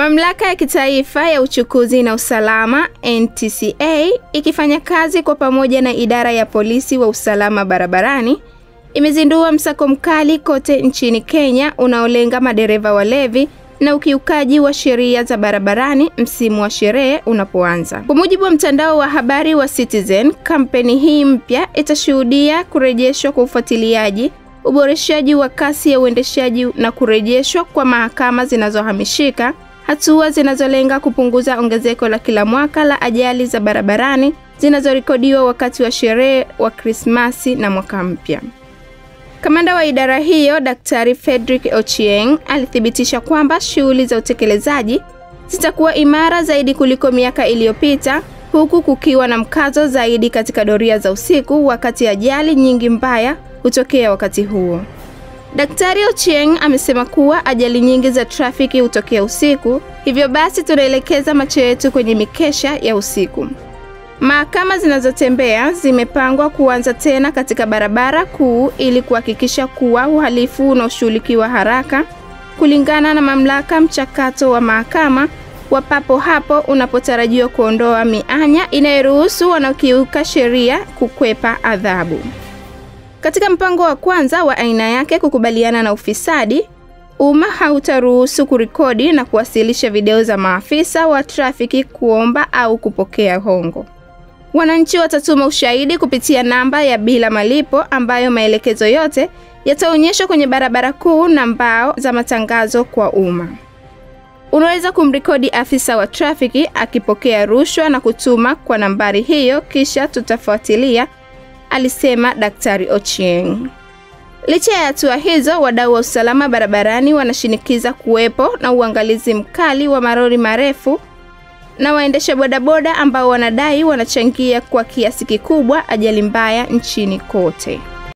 Mamlaka ya kitaifa ya uchukuzi na usalama NTCA ikifanya kazi kwa pamoja na idara ya polisi wa usalama barabarani imezindua msako mkali kote nchini Kenya unaolenga madereva walevi na ukiukaji wa sheria za barabarani msimu wa sherehe unapoanza. Kwa mujibu wa mtandao wa habari wa Citizen, kampeni hii mpya itashuhudia kurejeshwa kwa ufuatiliaji, uboreshaji wa kasi ya uendeshaji na kurejeshwa kwa mahakama zinazohamishika, hatua zinazolenga kupunguza ongezeko la kila mwaka la ajali za barabarani zinazorekodiwa wakati wa sherehe wa Krismasi na mwaka mpya. Kamanda wa idara hiyo, Daktari Frederick Ochieng, alithibitisha kwamba shughuli za utekelezaji zitakuwa imara zaidi kuliko miaka iliyopita, huku kukiwa na mkazo zaidi katika doria za usiku wakati ajali nyingi mbaya hutokea wakati huo. Daktari Ochieng amesema kuwa ajali nyingi za trafiki hutokea usiku, hivyo basi tunaelekeza macho yetu kwenye mikesha ya usiku. Mahakama zinazotembea zimepangwa kuanza tena katika barabara kuu ili kuhakikisha kuwa uhalifu unashughulikiwa haraka kulingana na mamlaka. Mchakato wa mahakama wa papo hapo unapotarajiwa kuondoa mianya inayoruhusu wanaokiuka sheria kukwepa adhabu. Katika mpango wa kwanza wa aina yake kukubaliana na ufisadi, umma hautaruhusu kurekodi na kuwasilisha video za maafisa wa trafiki kuomba au kupokea hongo. Wananchi watatuma ushahidi kupitia namba ya bila malipo ambayo maelekezo yote yataonyeshwa kwenye barabara kuu na mbao za matangazo kwa umma. Unaweza kumrekodi afisa wa trafiki akipokea rushwa na kutuma kwa nambari hiyo, kisha tutafuatilia, alisema Daktari Ochieng. Licha ya hatua hizo, wadau wa usalama barabarani wanashinikiza kuwepo na uangalizi mkali wa maroli marefu na waendesha bodaboda ambao wanadai wanachangia kwa kiasi kikubwa ajali mbaya nchini kote.